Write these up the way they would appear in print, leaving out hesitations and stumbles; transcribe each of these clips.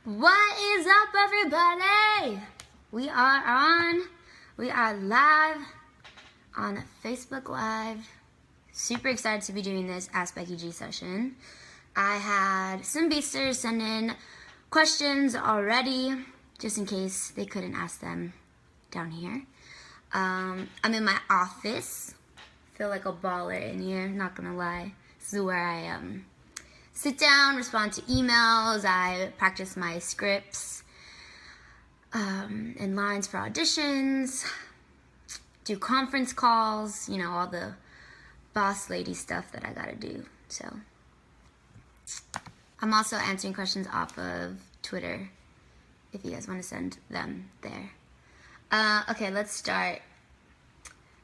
What is up, everybody? We are live on Facebook Live. Super excited to be doing this Ask Becky G session. I had some beasters send in questions already, just in case they couldn't ask them down here. I'm in my office. Feel like a baller in here, not gonna lie. This is where I sit down, respond to emails, I practice my scripts and lines for auditions, do conference calls, you know, all the boss lady stuff that I gotta do. So I'm also answering questions off of Twitter if you guys want to send them there. Okay, let's start.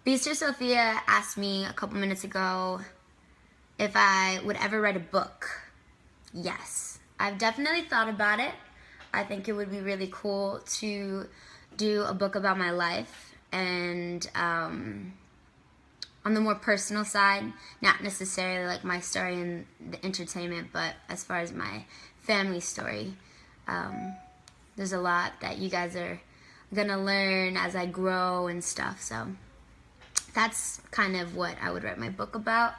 Beaster Sophia asked me a couple minutes ago if I would ever write a book. Yes, I've definitely thought about it. I think it would be really cool to do a book about my life and on the more personal side, not necessarily like my story in the entertainment, but as far as my family story. There's a lot that you guys are gonna learn as I grow and stuff, so that's kind of what I would write my book about.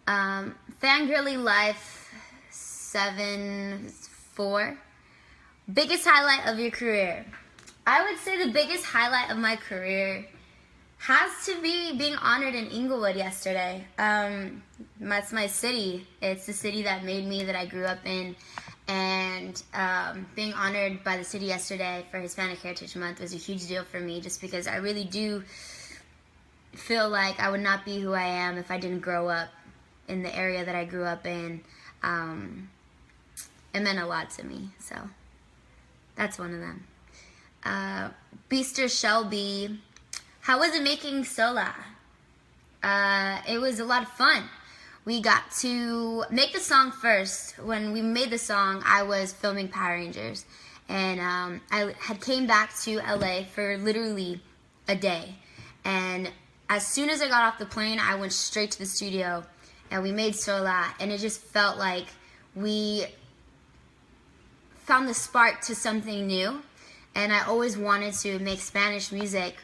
Fangirly Life 7-4. Biggest highlight of your career. I would say the biggest highlight of my career has to be being honored in Inglewood yesterday. That's my city. It's the city that made me, that I grew up in. And being honored by the city yesterday for Hispanic Heritage Month was a huge deal for me, just because I really do feel like I would not be who I am if I didn't grow up in the area that I grew up in. It meant a lot to me, so that's one of them. Beaster Shelby, how was it making Sola? It was a lot of fun. We got to make the song first. When we made the song, I was filming Power Rangers, and I had came back to LA for literally a day, and as soon as I got off the plane, I went straight to the studio and we made Sola, and it just felt like we found the spark to something new. And I always wanted to make Spanish music.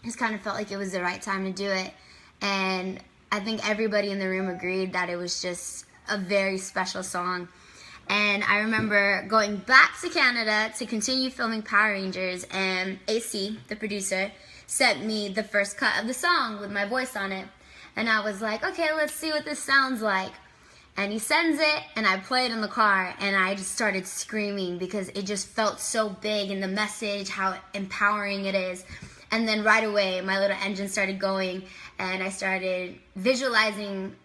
Just kind of felt like it was the right time to do it. And I think everybody in the room agreed that it was just a very special song. And I remember going back to Canada to continue filming Power Rangers, and AC, the producer, sent me the first cut of the song with my voice on it. And I was like, okay, let's see what this sounds like. And he sends it, and I play it in the car, and I just started screaming because it just felt so big, and the message, how empowering it is. And then right away, my little engine started going, and I started visualizing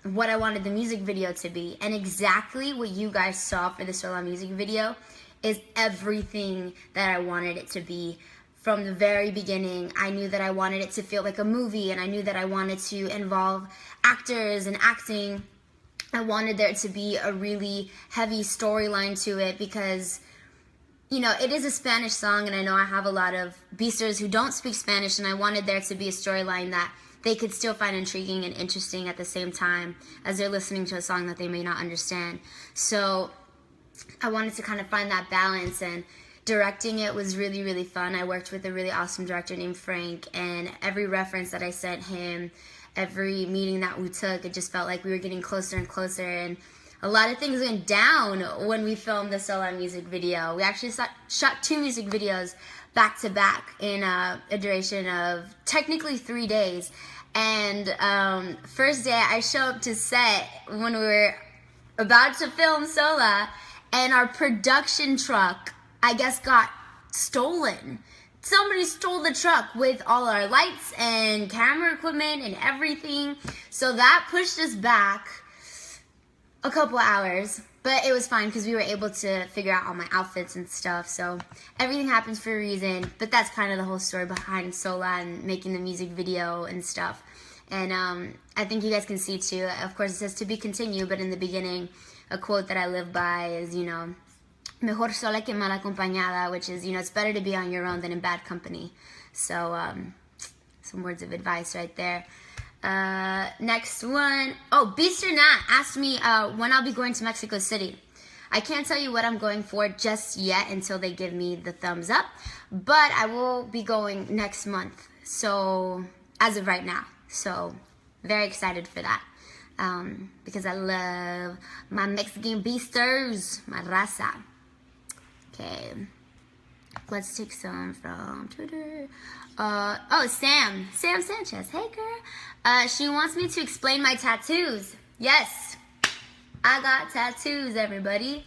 what I wanted the music video to be. And exactly what you guys saw for the Sola music video is everything that I wanted it to be. From the very beginning, I knew that I wanted it to feel like a movie, and I knew that I wanted to involve actors and acting. I wanted there to be a really heavy storyline to it because, you know, it is a Spanish song, and I know I have a lot of beasters who don't speak Spanish, and I wanted there to be a storyline that they could still find intriguing and interesting at the same time as they're listening to a song that they may not understand. So I wanted to kind of find that balance, and directing it was really, really fun. I worked with a really awesome director named Frank, and every reference that I sent him, every meeting that we took, it just felt like we were getting closer and closer. And a lot of things went down when we filmed the Sola music video. We actually shot 2 music videos back to back in a duration of technically 3 days. And first day I show up to set when we were about to film Sola, and our production truck, I guess, got stolen. Somebody stole the truck with all our lights and camera equipment and everything. So that pushed us back a couple hours, but it was fine because we were able to figure out all my outfits and stuff. So everything happens for a reason, but that's kind of the whole story behind Sola and making the music video and stuff. And I think you guys can see too, of course it says to be continued, but in the beginning, a quote that I live by is, you know, mejor sola que mal acompañada, which is, you know, it's better to be on your own than in bad company. So, some words of advice right there. Next one. Oh, Beaster Nat asked me when I'll be going to Mexico City. I can't tell you what I'm going for just yet until they give me the thumbs up, but I will be going next month, so as of right now. So very excited for that, because I love my Mexican beasters, my raza. Okay, let's take some from Twitter. Oh, Sam Sanchez. Hey, girl. She wants me to explain my tattoos. Yes, I got tattoos, everybody.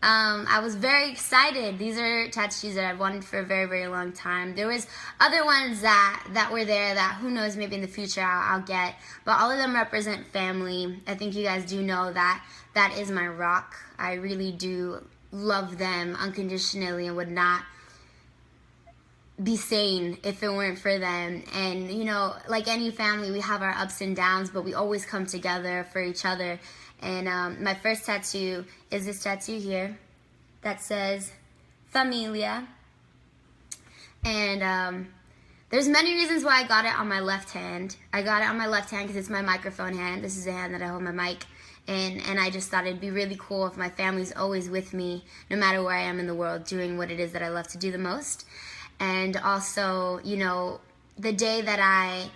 I was very excited. These are tattoos that I've wanted for a very, very long time. There was other ones that were there that who knows, maybe in the future I'll get. But all of them represent family. I think you guys do know that that is my rock. I really do love them unconditionally and would not be sane if it weren't for them. And you know, like any family, we have our ups and downs, but we always come together for each other. And my first tattoo is this tattoo here that says Familia. And there's many reasons why I got it on my left hand. I got it on my left hand because it's my microphone hand. This is the hand that I hold my mic. And I just thought it'd be really cool if my family's always with me, no matter where I am in the world, doing what it is that I love to do the most. And also, you know, the day that I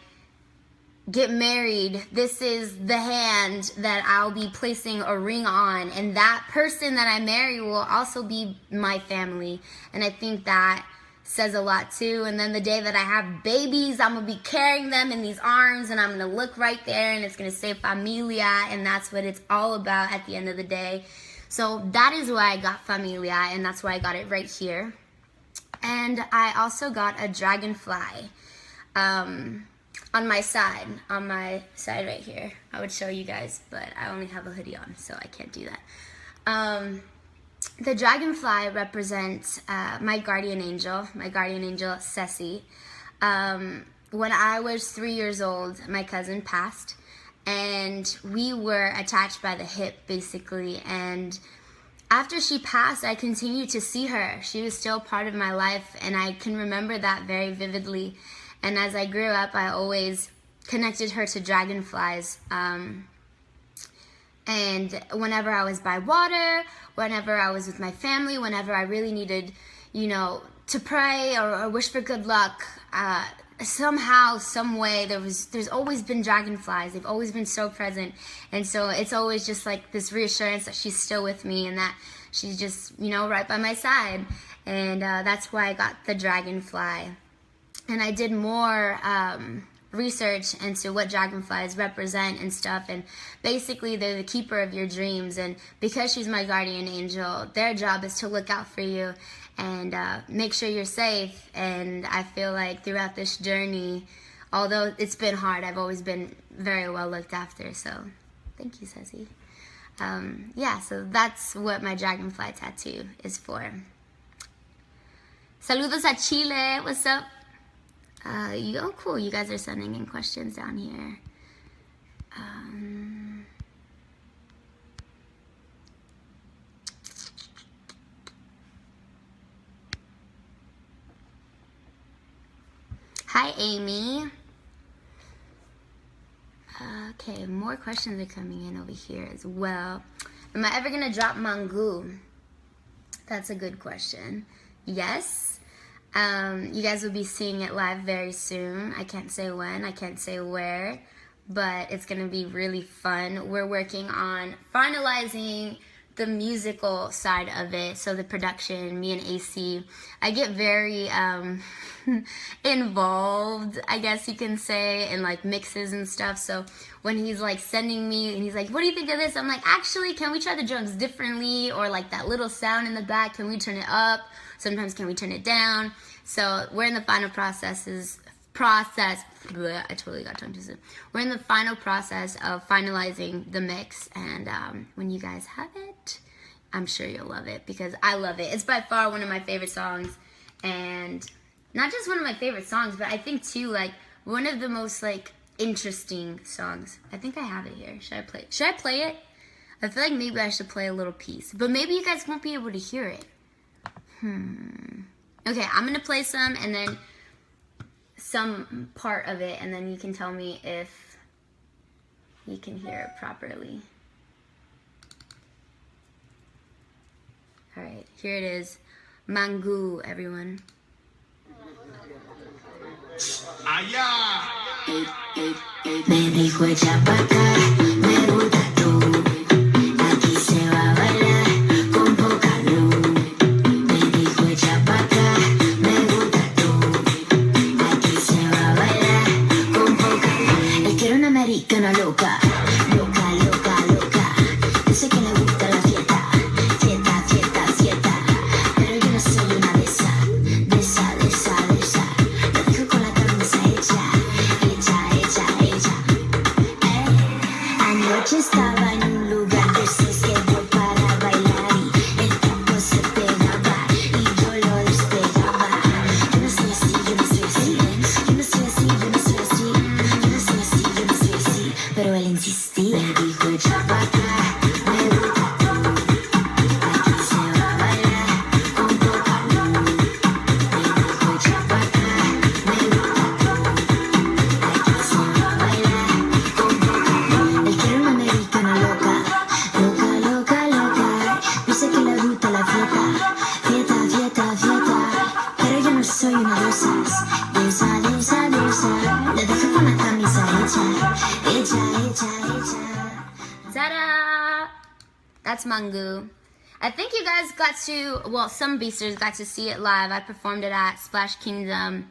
get married, this is the hand that I'll be placing a ring on. And that person that I marry will also be my family. And I think that says a lot too. And then the day that I have babies, I'm gonna be carrying them in these arms, and I'm gonna look right there and it's gonna say Familia, and that's what it's all about at the end of the day. So that is why I got Familia, and that's why I got it right here. And I also got a dragonfly on my side right here. I would show you guys, but I only have a hoodie on, so I can't do that. The dragonfly represents my guardian angel Ceci. When I was 3 years old, my cousin passed, and we were attached by the hip, basically. And after she passed, I continued to see her. She was still part of my life, and I can remember that very vividly. And as I grew up, I always connected her to dragonflies. And whenever I was by water, whenever I was with my family, whenever I really needed, you know, to pray or wish for good luck, somehow, some way, there's always been dragonflies. They've always been so present. And so it's always just like this reassurance that she's still with me and that she's just, you know, right by my side. And that's why I got the dragonfly. And I did more research into what dragonflies represent and stuff, and basically they're the keeper of your dreams, and because she's my guardian angel, their job is to look out for you and make sure you're safe. And I feel like throughout this journey, although it's been hard, I've always been very well looked after, so thank you, Ceci. Yeah, so that's what my dragonfly tattoo is for. Saludos a Chile, what's up? Oh, cool. You guys are sending in questions down here. Hi, Amy. Okay, more questions are coming in over here as well. Am I ever going to drop Mangu? That's a good question. Yes. You guys will be seeing it live very soon. I can't say when, I can't say where, but it's going to be really fun. We're working on finalizing the musical side of it, so the production, me and AC. I get very involved, I guess you can say, in like mixes and stuff. So when he's like sending me and he's like, what do you think of this? I'm like, actually, can we try the drums differently? Or like that little sound in the back, can we turn it up? Sometimes can we turn it down? So we're in the final I totally got tongue twisted. We're in the final process of finalizing the mix, and when you guys have it, I'm sure you'll love it, because I love it. It's by far one of my favorite songs, and not just one of my favorite songs, but I think too, like, one of the most like interesting songs. I think I have it here. Should I play it? Should I play it? I feel like maybe I should play a little piece, but maybe you guys won't be able to hear it. Okay, I'm gonna play some, and then some part of it, and then you can tell me if you can hear it properly. Alright, here it is. Mangu, everyone. Me dijo echa pa' acá, me gusta tú. Aquí se va a bailar con poca luz. Me dijo echa pa' acá, me gusta tú. Aquí se va a bailar con poca luz. Él quiere una americana loca, loca, loca, loca. Dice que le gusta la fiesta, fiesta, fiesta, fiesta. Pero yo no soy una de esas, de esa, de esa, de esa. Lo dijo con la camisa hecha. Anoche estaba en un lugar de esos que voy para bailar y el taco se pegaba y yo lo despegaba. Yo no soy así, yo no soy así, yo no soy así, yo no soy así, yo no soy así, yo no soy así, pero él insistía. Me dijo echa pa' acá, me gusta tú. Aquí se va a bailar con poca luz. Me dijo echa pa' acá, me gusta tú. Aquí se va a bailar con poca luz. Él quiere una americana loca, loca, loca, loca. Dice que le gusta la fiesta, fiesta, fiesta, fiesta. Pero yo no soy una de esas, de esa, de esa, de esa. Le dejo con la camisa hecha, hecha, hecha, hecha. Ta-da! That's Mangu. I think you guys got to, well, some Beasters got to see it live. I performed it at Splash Kingdom,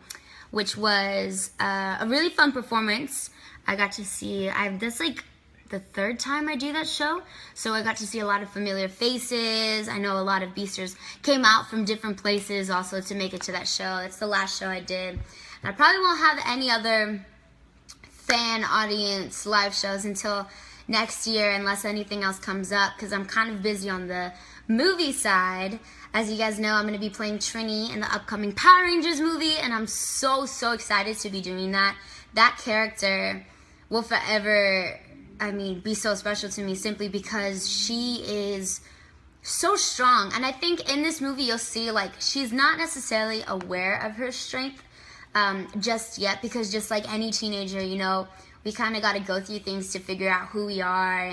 which was a really fun performance. I got to see, that's like the third time I do that show, so I got to see a lot of familiar faces. I know a lot of Beasters came out from different places also to make it to that show. It's the last show I did. And I probably won't have any other fan audience live shows until next year unless anything else comes up, because I'm kind of busy on the movie side. As you guys know, I'm going to be playing Trini in the upcoming Power Rangers movie, and I'm so excited to be doing that. That character will forever, I mean, be so special to me simply because she is so strong. And I think in this movie you'll see, like, she's not necessarily aware of her strength just yet, because just like any teenager, you know, we kind of got to go through things to figure out who we are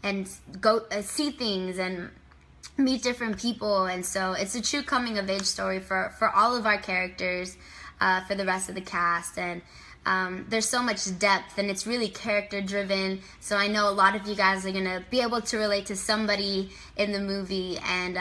and go see things and meet different people. And so it's a true coming of age story for all of our characters, for the rest of the cast. And there's so much depth, and it's really character driven. So I know a lot of you guys are gonna be able to relate to somebody in the movie. And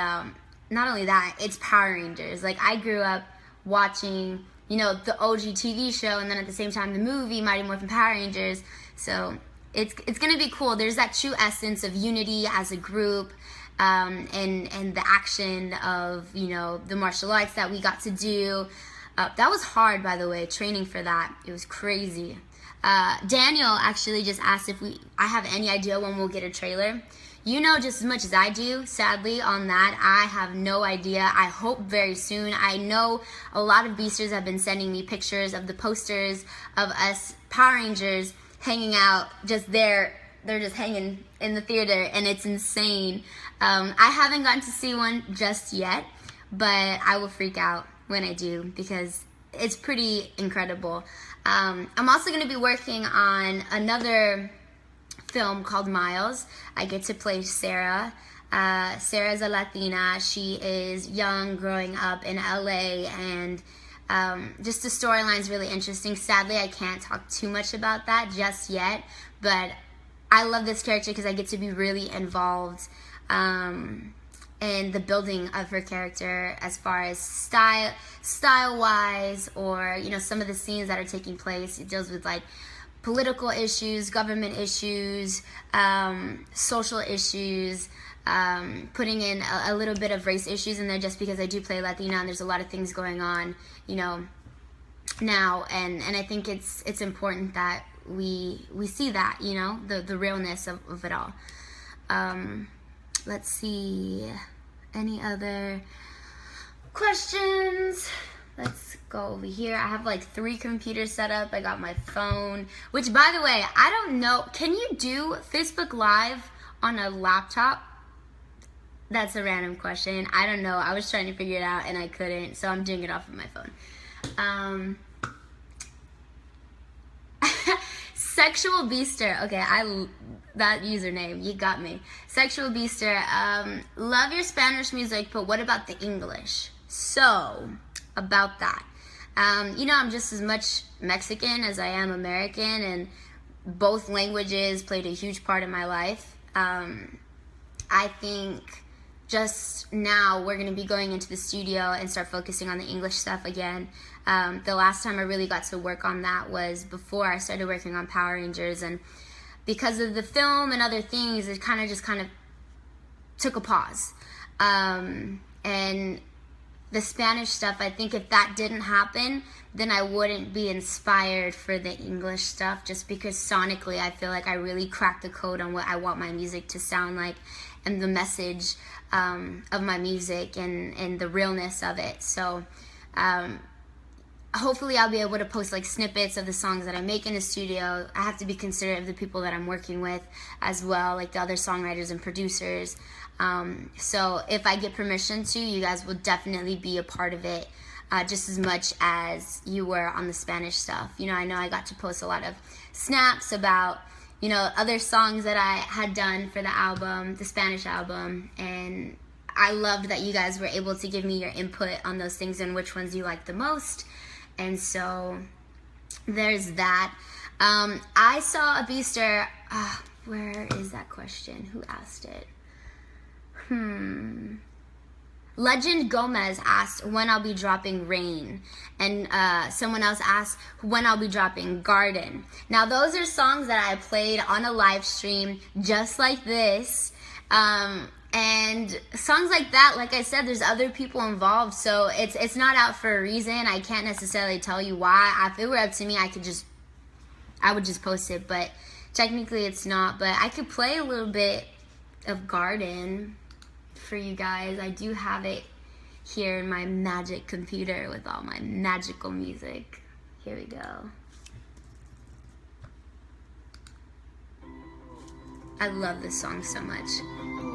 not only that, it's Power Rangers. Like, I grew up watching, you know, the OG TV show, and then at the same time the movie Mighty Morphin Power Rangers. So it's gonna be cool. There's that true essence of unity as a group, and the action of, you know, the martial arts that we got to do. That was hard, by the way, training for that. It was crazy. Daniel actually just asked if I have any idea when we'll get a trailer. You know just as much as I do, sadly, on that. I have no idea. I hope very soon. I know a lot of Beasters have been sending me pictures of the posters of us Power Rangers hanging out just there. They're just hanging in the theater, and it's insane. I haven't gotten to see one just yet, but I will freak out when I do, because it's pretty incredible. I'm also going to be working on another film called Miles. I get to play Sarah. Sarah's a Latina. She is young, growing up in LA, and just the storyline's really interesting. Sadly, I can't talk too much about that just yet, but I love this character because I get to be really involved in the building of her character as far as style-wise, or, you know, some of the scenes that are taking place. It deals with, like, political issues, government issues, social issues, putting in a little bit of race issues in there just because I do play Latina, and there's a lot of things going on, you know, now, and I think it's important that we see that, you know, the realness of it all. Let's see, any other questions? Let's go over here. I have like 3 computers set up. I got my phone, which, by the way, I don't know. Can you do Facebook Live on a laptop? That's a random question. I don't know. I was trying to figure it out and I couldn't, so I'm doing it off of my phone. Sexual Beaster. Okay, that username, you got me. Sexual Beaster. Love your Spanish music, but what about the English? So, about that. I'm just as much Mexican as I am American, and both languages played a huge part in my life. I think just now we're going to be going into the studio and start focusing on the English stuff again. The last time I really got to work on that was before I started working on Power Rangers, and because of the film and other things, it kind of took a pause. And the Spanish stuff, I think if that didn't happen, then I wouldn't be inspired for the English stuff, just because sonically I feel like I really cracked the code on what I want my music to sound like, and the message of my music and the realness of it. So hopefully I'll be able to post like snippets of the songs that I make in the studio. I have to be considerate of the people that I'm working with as well, like the other songwriters and producers. So if I get permission to, you guys will definitely be a part of it, just as much as you were on the Spanish stuff. I know I got to post a lot of snaps about, other songs that I had done for the album, the Spanish album, and I loved that you guys were able to give me your input on those things and which ones you liked the most. And so there's that. I saw a Beaster. Where is that question? Who asked it? Legend Gomez asked when I'll be dropping Rain, and someone else asked when I'll be dropping Garden. Now those are songs that I played on a live stream just like this, and songs like that, like I said, there's other people involved, so it's not out for a reason. I can't necessarily tell you why. If it were up to me, I would just post it, but technically it's not. But I could play a little bit of Garden for you guys. I do have it here in my magic computer with all my magical music. Here we go. I love this song so much.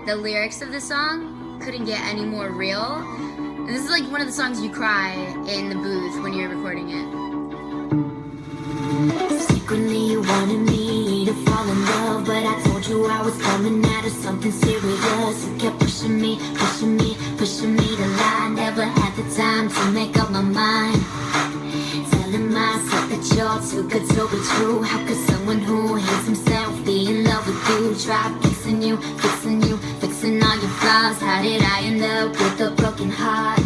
The lyrics of the song couldn't get any more real. And this is like one of the songs you cry in the booth when you're recording it. Secretly you wanted me to fall in love, but I told you I was coming out of something serious. You kept pushing me to lie. Never had the time to make up my mind. Telling myself that you're too good to be true. How could someone who hates himself be in love with you? Try fixing you, fixing all your flaws. How did I end up with a broken heart?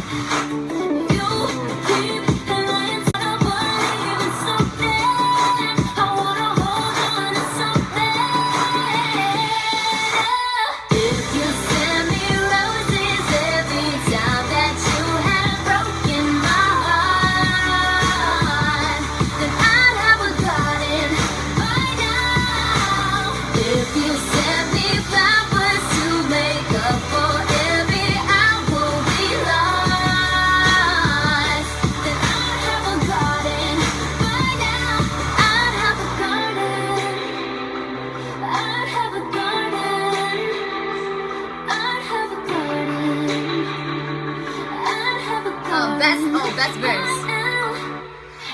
Best verse.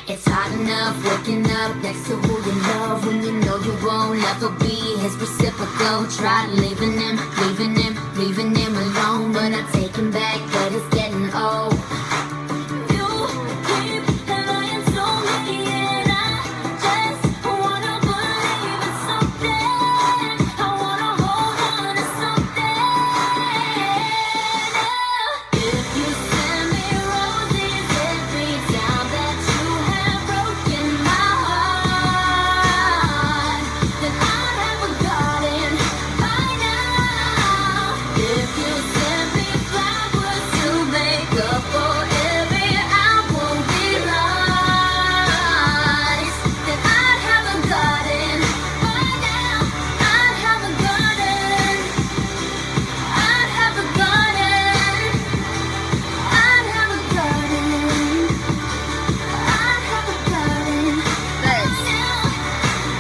It's hard enough waking up next to who you love when you know you won't ever be his reciprocal. Try leaving him alone, but I take him back, but it's getting old. You keep lying to me, and I just wanna believe in something. I wanna hold on to something. If you send me roses every time that you have broken my heart, then I'd have a garden by now. If you send me flowers to make up for every hour we lost, then I'd have a garden by now. I'd have a garden. I'd have a garden. I'd have a garden. I'd have a garden.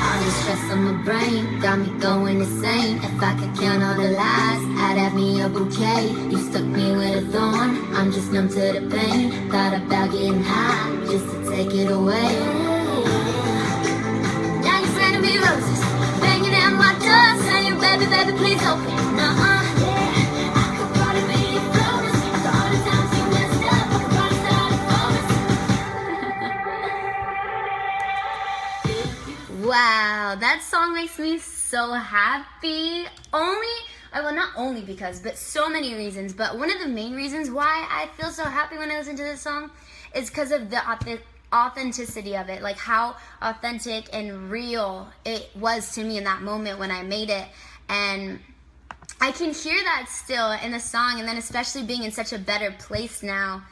All the stress on my brain got me going insane. If I could count all the lies, I'd have me a bouquet. You stuck me with a thorn, I'm just numb to the pain. Thought about getting high just to take it away. Now you said bringing me roses, banging at my door, saying, baby, baby, please open. Yeah, I could probably be your flowers. After all the times you messed up, I could probably start it. Wow, that song makes me so happy. Well, not only because, but so many reasons. But one of the main reasons why I feel so happy when I listen to this song is because of the authenticity of it. Like how authentic and real it was to me in that moment when I made it. And I can hear that still in the song. And then especially being in such a better place now.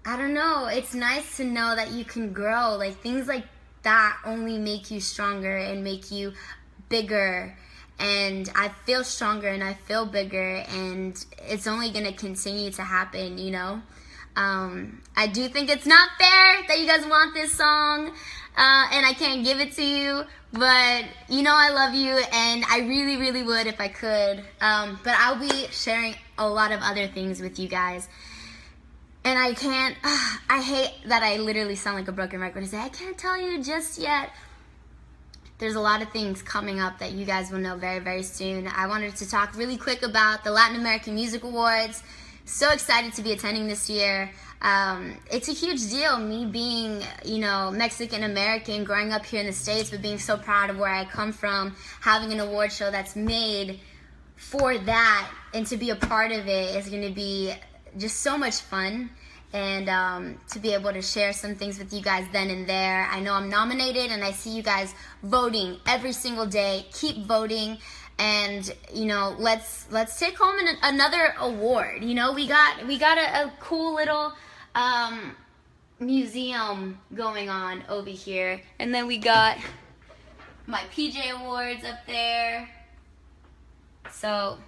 I don't know. It's nice to know that you can grow. Like things like that only make you stronger and make you bigger. And I feel stronger and I feel bigger, and it's only going to continue to happen, you know. I do think it's not fair that you guys want this song and I can't give it to you, but you know I love you and I really, really would if I could. But I'll be sharing a lot of other things with you guys. And I can't, I hate that I literally sound like a broken record and say, I can't tell you just yet. There's a lot of things coming up that you guys will know very, very soon. I wanted to talk really quick about the Latin American Music Awards. So excited to be attending this year. It's a huge deal, me being, you know, Mexican American, growing up here in the States, but being so proud of where I come from, having an award show that's made for that, and to be a part of it is going to be just so much fun. And to be able to share some things with you guys then and there. I know I'm nominated, and I see you guys voting every single day. Keep voting, and you know, let's take home another award. You know, we got a cool little museum going on over here, and then we got my PJ Awards up there. So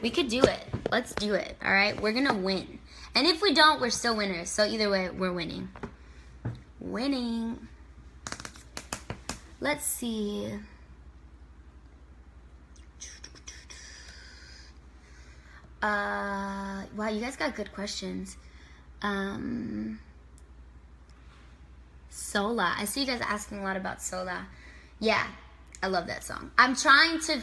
we could do it. Let's do it. All right, we're gonna win. And if we don't, we're still winners. So either way, we're winning. Winning. Let's see. Wow, you guys got good questions. Sola. I see you guys asking a lot about Sola. Yeah, I love that song. I'm trying to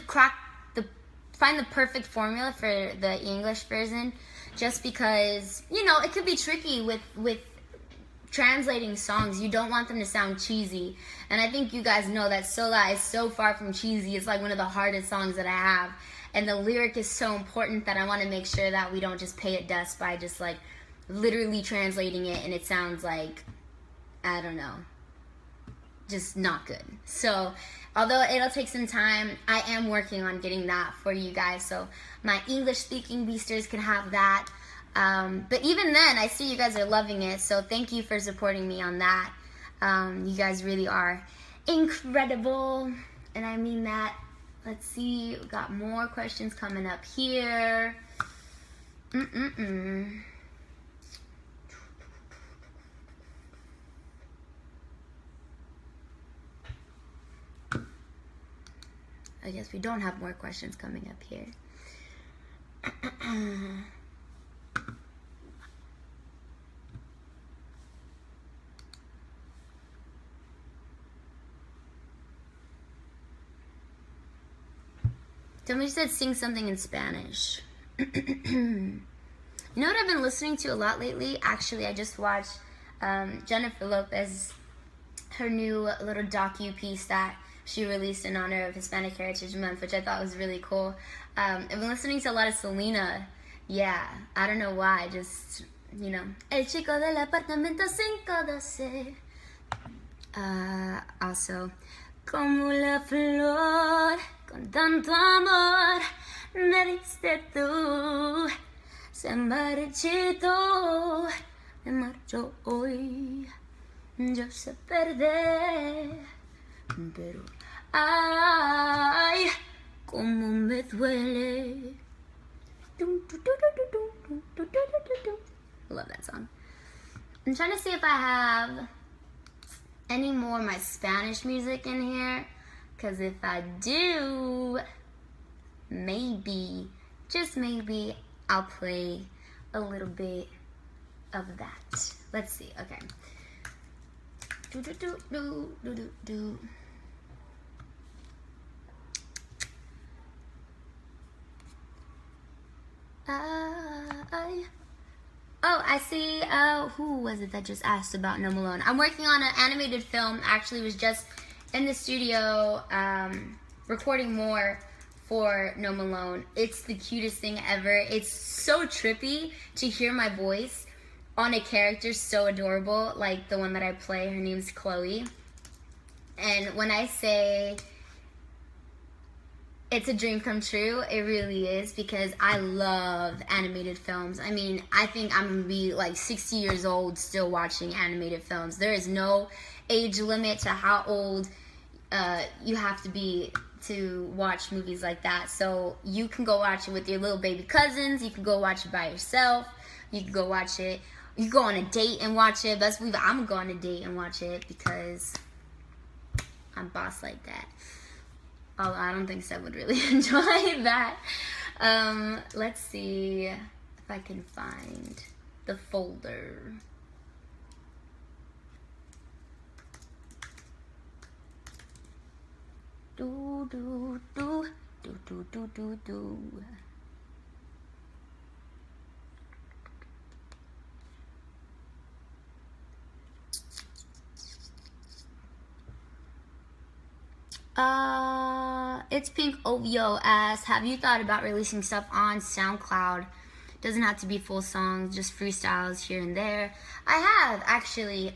find the perfect formula for the English version. Just because, you know, it could be tricky with translating songs. You don't want them to sound cheesy. And I think you guys know that Sola is so far from cheesy. It's like one of the hardest songs that I have. And the lyric is so important that I want to make sure that we don't just pay it dust by just like literally translating it and it sounds like, I don't know, just not good. So although it'll take some time, I am working on getting that for you guys, so my English-speaking beasters can have that. But even then, I see you guys are loving it, so thank you for supporting me on that. You guys really are incredible, and I mean that. Let's see, we got more questions coming up here. I guess we don't have more questions coming up here. Somebody said sing something in Spanish. You know what I've been listening to a lot lately? Actually, I just watched Jennifer Lopez, her new little docu-piece that she released in honor of Hispanic Heritage Month, which I thought was really cool. I've been listening to a lot of Selena. Yeah, I don't know why, just, you know. El chico del apartamento 512. Also, como la flor, con tanto amor, me diste tú. Se marchito, me marcho hoy. Yo sé perder, pero ay, como me duele. I love that song. I'm trying to see if I have any more of my Spanish music in here, because if I do, maybe, just maybe, I'll play a little bit of that. Let's see, okay. Oh, I see. Who was it that just asked about No Malone? I'm working on an animated film. Actually, was just in the studio recording more for No Malone. It's the cutest thing ever. It's so trippy to hear my voice on a character so adorable, like the one that I play. Her name's Chloe. And when I say it's a dream come true, it really is, because I love animated films. I mean, I think I'm going to be like 60 years old still watching animated films. There is no age limit to how old you have to be to watch movies like that. So you can go watch it with your little baby cousins. You can go watch it by yourself. You can go watch it. You can go on a date and watch it. Best believe I'm going to go on a date and watch it because I'm boss like that. Although I don't think Seb would really enjoy that. Let's see if I can find the folder. Do do do do do do do do. It's Pink Ovio asks, have you thought about releasing stuff on SoundCloud? Doesn't have to be full songs, just freestyles here and there. I have, actually.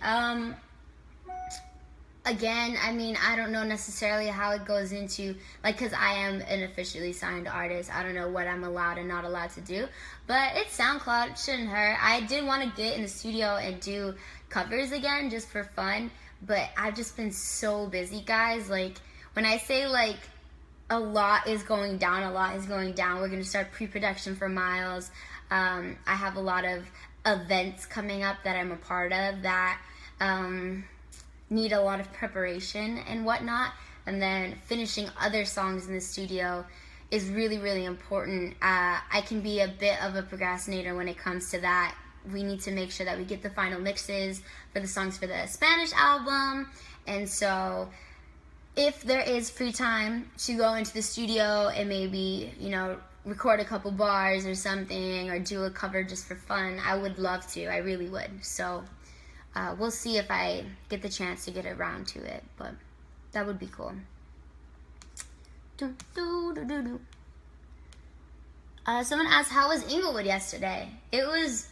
Again, I mean, I don't know necessarily how it goes into, like, because I am an officially signed artist. I don't know what I'm allowed and not allowed to do. But it's SoundCloud. It shouldn't hurt. I did want to get in the studio and do covers again just for fun. But I've just been so busy, guys. Like, when I say, like, a lot is going down, we're going to start pre-production for Miles. I have a lot of events coming up that I'm a part of that need a lot of preparation and whatnot. And then finishing other songs in the studio is really, really important. I can be a bit of a procrastinator when it comes to that. We need to make sure that we get the final mixes for the songs for the Spanish album. And so if there is free time to go into the studio and maybe, you know, record a couple bars or something, or do a cover just for fun, I would love to. I really would. So we'll see if I get the chance to get around to it, but that would be cool. Someone asked, how was Inglewood yesterday? It was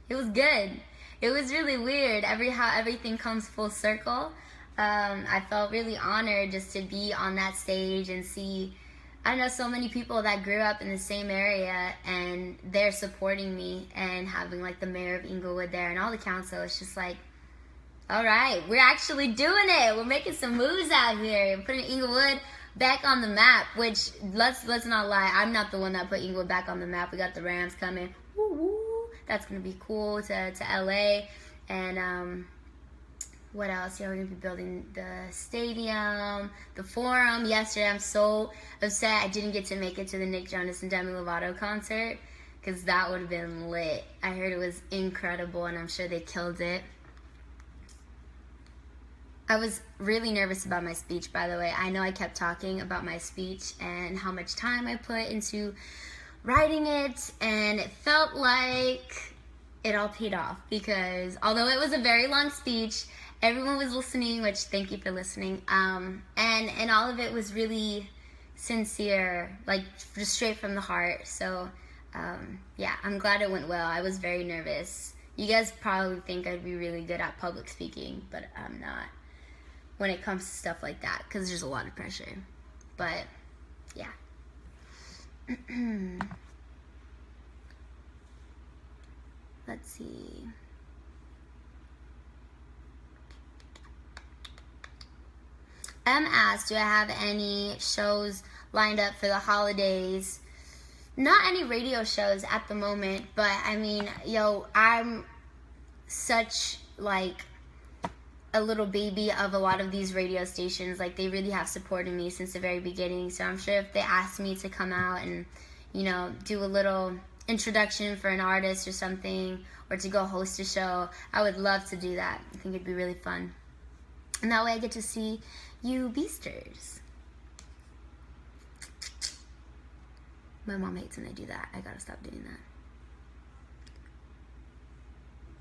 good. It was really weird. How everything comes full circle. I felt really honored just to be on that stage and see, I know, so many people that grew up in the same area, and they're supporting me, and having like the mayor of Inglewood there and all the council. It's just like, all right, we're actually doing it. We're making some moves out here and putting Inglewood back on the map. Which let's not lie, I'm not the one that put Inglewood back on the map. We got the Rams coming. Woo woo. That's gonna be cool to LA. And what else? Yeah, we're going to be building the stadium, the forum. Yesterday, I'm so upset I didn't get to make it to the Nick Jonas and Demi Lovato concert, because that would have been lit. I heard it was incredible, and I'm sure they killed it. I was really nervous about my speech, by the way. I know I kept talking about my speech and how much time I put into writing it, and it felt like it all paid off, because although it was a very long speech, everyone was listening, which thank you for listening. And all of it was really sincere, like just straight from the heart. So yeah, I'm glad it went well. I was very nervous. You guys probably think I'd be really good at public speaking, but I'm not when it comes to stuff like that, because there's a lot of pressure. But yeah. Let's see. Asked, do I have any shows lined up for the holidays? Not any radio shows at the moment, but I mean, I'm such like a little baby of a lot of these radio stations. Like, they really have supported me since the very beginning. So I'm sure if they asked me to come out and, do a little introduction for an artist or something, or to go host a show, I would love to do that. I think it'd be really fun. And that way I get to see you beasters. My mom hates when I do that. I gotta stop doing that.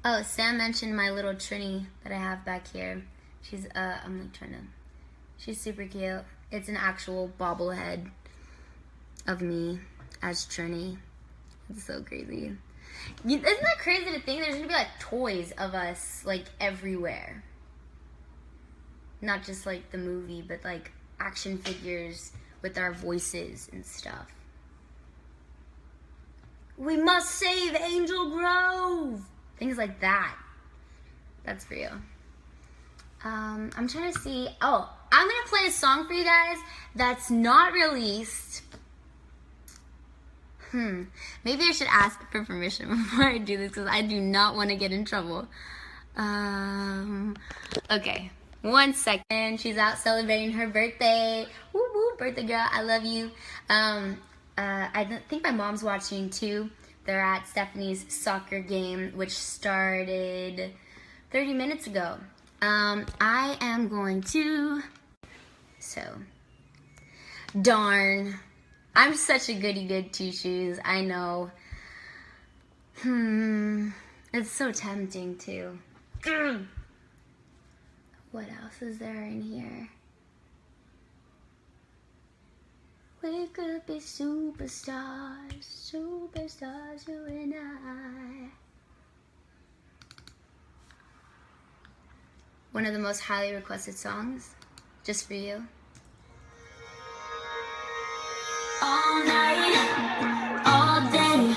Oh, Sam mentioned my little Trini that I have back here. She's, I'm like trying to, she's super cute. It's an actual bobblehead of me as Trini. It's so crazy. Isn't that crazy to think there's gonna be like toys of us like everywhere? Not just like the movie, but like action figures with our voices and stuff. We must save Angel Grove! Things like that. That's real. I'm trying to see. Oh, I'm gonna play a song for you guys that's not released. Maybe I should ask for permission before I do this because I do not want to get in trouble. Okay, 1 second. She's out celebrating her birthday. Woo woo, birthday girl, I love you. I think my mom's watching too. They're at Stephanie's soccer game, which started 30 minutes ago. I am going to... So, darn. I'm such a goody-good two-shoes, I know. It's so tempting, too. What else is there in here? We could be superstars, superstars, you and I. One of the most highly requested songs, just for you. All night, all day,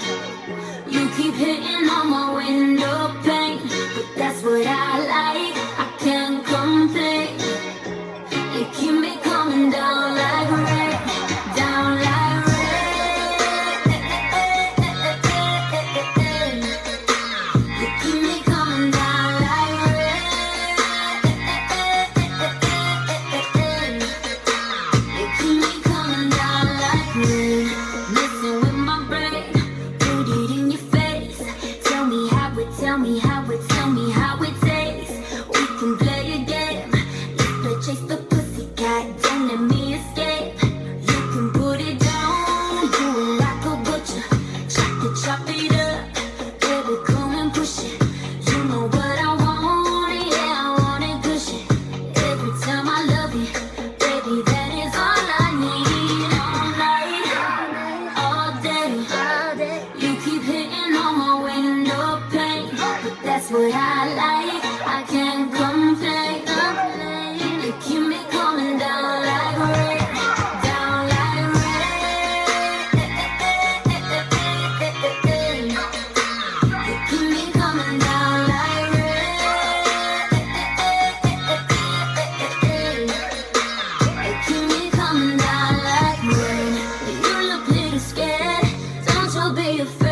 you keep hitting on my window pane, but that's what I like, I can't complain. You keep me coming down like rain, down like rain. You keep me coming down like rain. You keep me coming down like rain. Messing with my brain, put it in your face. Tell me how it, tell me how it, tell me how it tastes. We can play a game. Let's chase the pussycat, don't let me escape. You can put it down, do it like a butcher. Chop it up, baby, come and push it. You know what I want, yeah, I want it cushion. Every time I love you, baby, that is all I need. All night, all day, you keep hitting on my window pane, but that's what I like, I can't complain. You keep me coming down like rain, down like rain. You keep me coming down like rain. You keep me coming down like rain. You look little scared, don't you be afraid.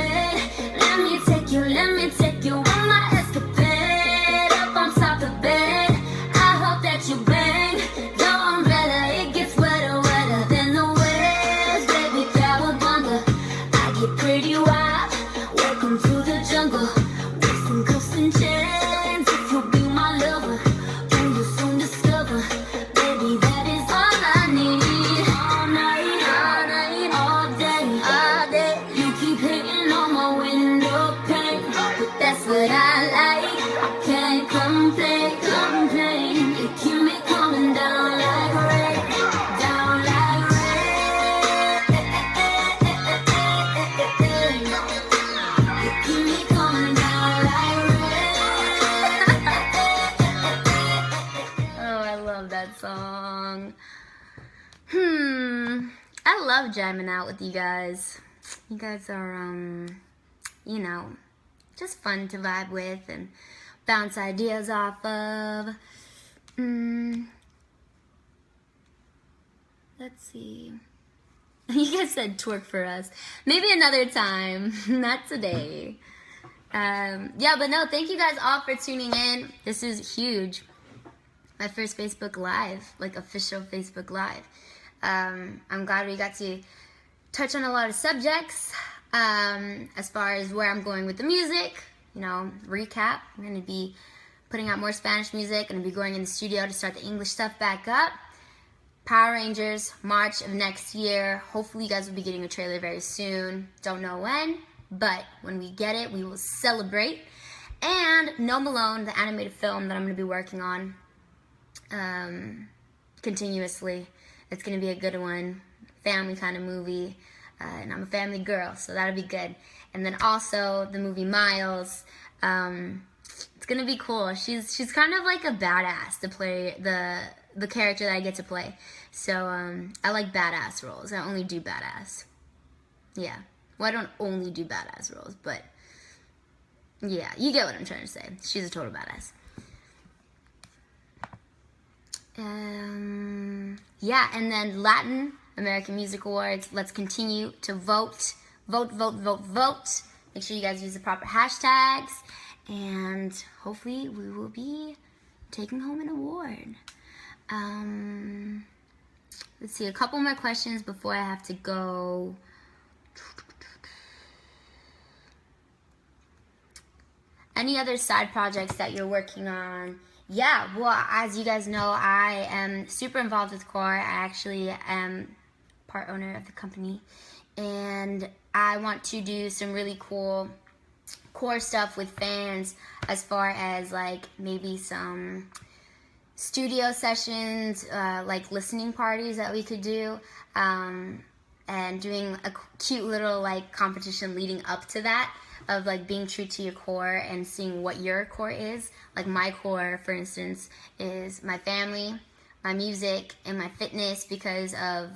Let me take you on my escapade. Up on top of bed, I hope that you bang the umbrella. It gets wetter, wetter than the waves. Baby, cowabunga, I get pretty wild. Welcome to the jungle, with some cuffs and chains. If you'll be my lover, then you'll soon discover, baby, that is all I need. All night, all day, all day. You keep hitting on my window pane, but that's what I like, I can't complain. You keep me coming down like rain, down like rain. You keep me coming down like rain. Oh, I love that song. I love jamming out with you guys. You guys are, you know, just fun to vibe with and bounce ideas off of. Let's see. You guys said twerk for us. Maybe another time. Not today. Yeah, but no, thank you guys all for tuning in. This is huge. My first Facebook Live, like official Facebook Live. I'm glad we got to touch on a lot of subjects. As far as where I'm going with the music, you know, recap. I'm going to be putting out more Spanish music. I'm going to be going in the studio to start the English stuff back up. Power Rangers, March of next year. Hopefully you guys will be getting a trailer very soon. Don't know when, but when we get it, we will celebrate. And No Malone, the animated film that I'm going to be working on continuously. It's going to be a good one. Family kind of movie. And I'm a family girl, so that'll be good. And then also the movie Miles. It's going to be cool. She's kind of like a badass to play the character that I get to play. So I like badass roles. I only do badass. Yeah. Well, I don't only do badass roles, but yeah, you get what I'm trying to say. She's a total badass. Yeah, and then Latin American Music Awards. Let's continue to vote. Vote, vote, vote, vote. Make sure you guys use the proper hashtags. And hopefully we will be taking home an award. Let's see, a couple more questions before I have to go. Any other side projects that you're working on? Yeah, well, as you guys know, I am super involved with core. I actually am part owner of the company. And I want to do some really cool core stuff with fans, as far as like maybe some studio sessions, like listening parties that we could do, and doing a cute little like competition leading up to that, of like being true to your core and seeing what your core is. Like my core, for instance, is my family, my music, and my fitness, because of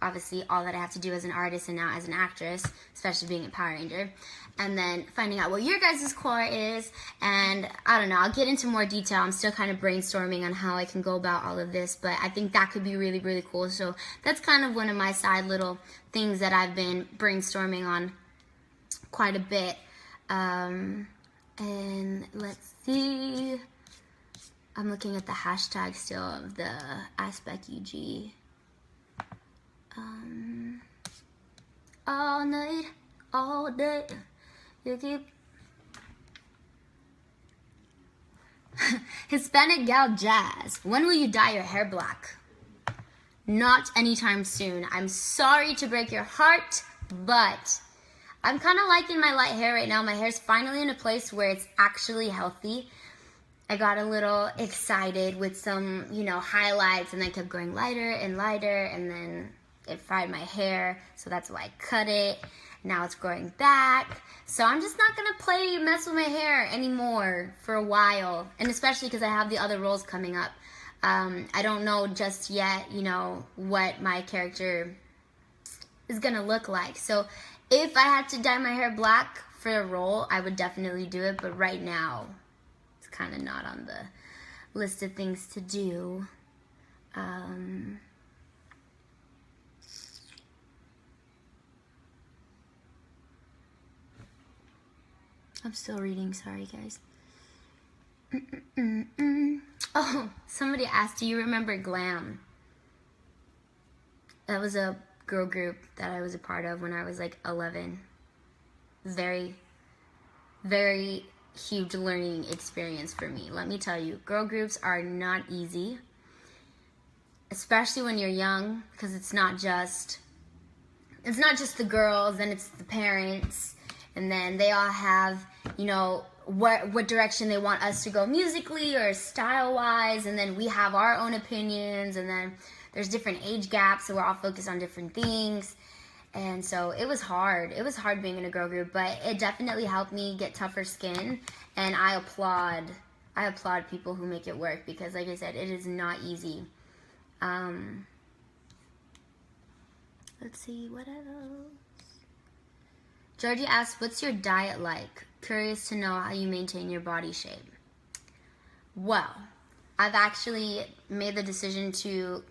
obviously all that I have to do as an artist and now as an actress, especially being a Power Ranger. And then finding out what your guys' core is, and I don't know, I'll get into more detail. I'm still kind of brainstorming on how I can go about all of this, but I think that could be really, really cool. So that's kind of one of my side little things that I've been brainstorming on quite a bit. And let's see, I'm looking at the hashtag still of the Ask Becky G. All night, all day, you keep Hispanic gal jazz. When will you dye your hair black? Not anytime soon. I'm sorry to break your heart, but I'm kind of liking my light hair right now. My hair's finally in a place where it's actually healthy. I got a little excited with some, highlights, and then kept going lighter and lighter, and then it fried my hair, so that's why I cut it. Now it's growing back. So I'm just not gonna mess with my hair anymore for a while, and especially because I have the other roles coming up. I don't know just yet, what my character is gonna look like. So if I had to dye my hair black for a role, I would definitely do it, but right now, it's kind of not on the list of things to do. I'm still reading, sorry guys. Oh, somebody asked, do you remember Glam? That was a girl group that I was a part of when I was like 11. Very, very huge learning experience for me. Let me tell you, girl groups are not easy, especially when you're young, because it's not just the girls, and it's the parents, and then they all have, what direction they want us to go musically or style-wise, and then we have our own opinions, and then there's different age gaps, so we're all focused on different things. And so it was hard. It was hard being in a girl group, but it definitely helped me get tougher skin, and I applaud people who make it work, because like I said, it is not easy. Let's see, what else? Georgie asks, what's your diet like? Curious to know how you maintain your body shape. Well, I've actually made the decision to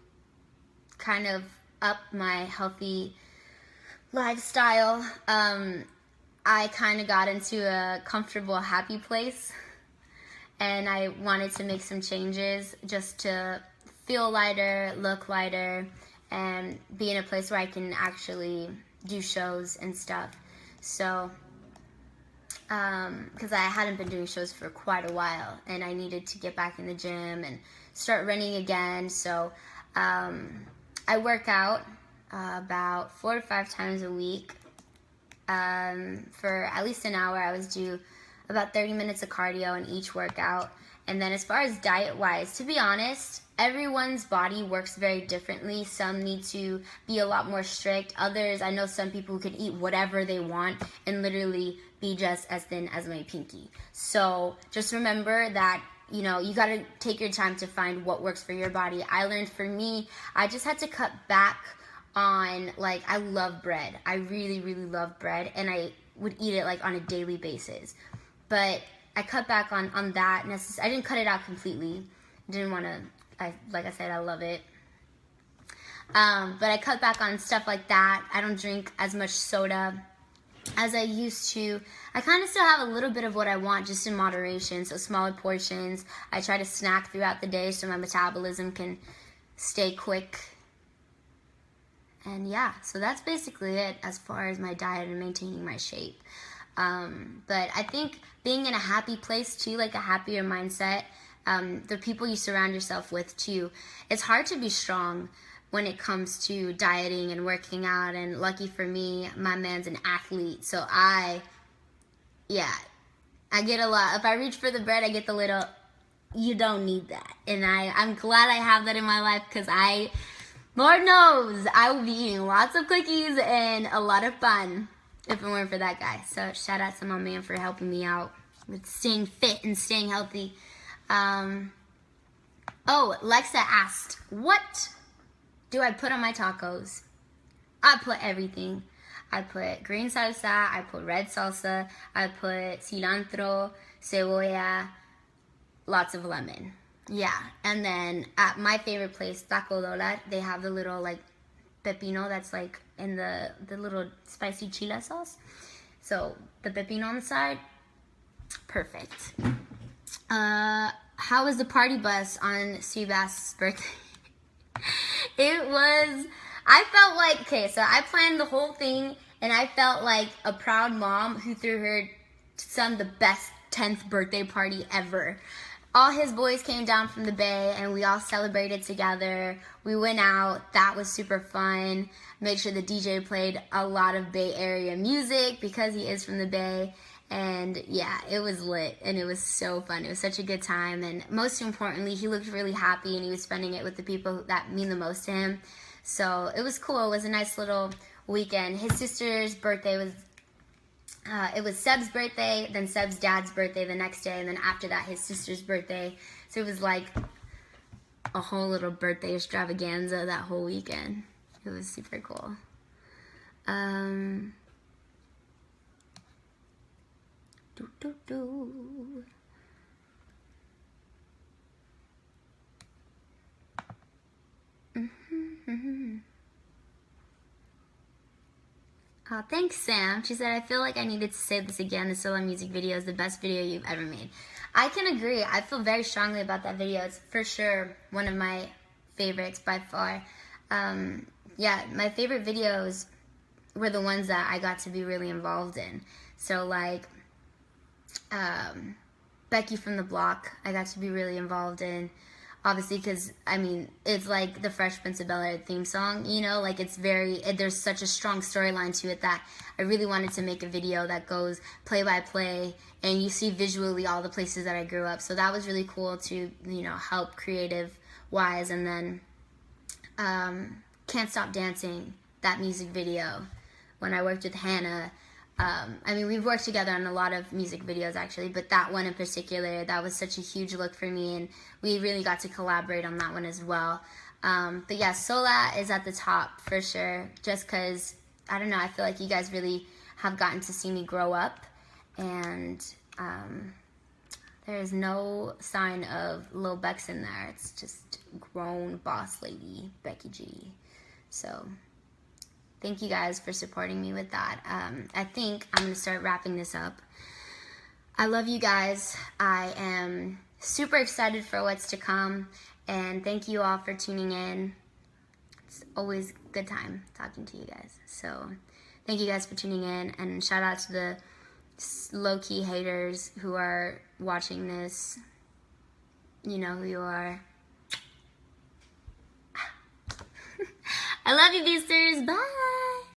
kind of up my healthy lifestyle. I kind of got into a comfortable, happy place, and I wanted to make some changes just to feel lighter, look lighter, and be in a place where I can actually do shows and stuff. So, because I hadn't been doing shows for quite a while, and I needed to get back in the gym and start running again. So I work out about 4 to 5 times a week. For at least an hour, I always do about 30 minutes of cardio in each workout. And then as far as diet-wise, to be honest, everyone's body works very differently. Some need to be a lot more strict. Others, I know some people who can eat whatever they want and literally be just as thin as my pinky. So just remember that, you know, you got to take your time to find what works for your body. I learned for me, I just had to cut back on, like, I love bread. I really, really love bread, and I would eat it, like, on a daily basis. But I cut back on that. I didn't cut it out completely. Didn't want to, like I said, I love it. But I cut back on stuff like that. I don't drink as much soda as I used to. I kind of still have a little bit of what I want, just in moderation, so smaller portions. I try to snack throughout the day so my metabolism can stay quick. And yeah, so that's basically it as far as my diet and maintaining my shape. But I think being in a happy place too, like a happier mindset, the people you surround yourself with too, it's hard to be strong when it comes to dieting and working out. And lucky for me, my man's an athlete, so I get a lot. If I reach for the bread, I get the little, you don't need that. And I'm glad I have that in my life, because Lord knows, I will be eating lots of cookies and a lot of fun if it weren't for that guy. So shout out to my man for helping me out with staying fit and staying healthy. Oh, Lexa asked, what do I put on my tacos? I put everything. I put green salsa, I put red salsa, I put cilantro, cebolla, lots of lemon. Yeah, and then at my favorite place, Taco Dollar, they have the little, like, pepino that's, like, in the little spicy chile sauce. So, the pepino on the side, perfect. How was the party bus on Seabass's birthday? I felt like, okay, so I planned the whole thing, and I felt like a proud mom who threw her son the best 10th birthday party ever. All his boys came down from the Bay, and we all celebrated together. We went out. That was super fun. Made sure the DJ played a lot of Bay Area music because he is from the Bay. And yeah, it was lit, and it was so fun. It was such a good time, and most importantly, he looked really happy, and he was spending it with the people that mean the most to him. So it was cool. It was a nice little weekend. His sister's birthday was it was Seb's birthday, then Seb's dad's birthday the next day, and then after that, his sister's birthday. So it was like a whole little birthday extravaganza that whole weekend. It was super cool. Oh, thanks, Sam. She said, I feel like I needed to say this again. The solo music video is the best video you've ever made. I can agree. I feel very strongly about that video. It's for sure one of my favorites by far. Yeah, my favorite videos were the ones that I got to be really involved in. So, like, Becky from the Block, I got to be really involved in. Obviously, because, I mean, it's like the Fresh Prince of Bel-Air theme song, you know? Like, there's such a strong storyline to it that I really wanted to make a video that goes play by play, and you see visually all the places that I grew up. So that was really cool to, you know, help creative-wise. And then Can't Stop Dancing, that music video, when I worked with Hannah. I mean, we've worked together on a lot of music videos, actually, but that one in particular, that was such a huge look for me, and we really got to collaborate on that one as well. But yeah, Sola is at the top for sure, just because, I don't know, I feel like you guys really have gotten to see me grow up, and there is no sign of Lil Bex in there. It's just grown boss lady Becky G. So thank you guys for supporting me with that. I think I'm going to start wrapping this up. I love you guys. I am super excited for what's to come. And thank you all for tuning in. It's always a good time talking to you guys. So thank you guys for tuning in. And shout out to the low-key haters who are watching this. You know who you are. I love you, Beasters. Bye.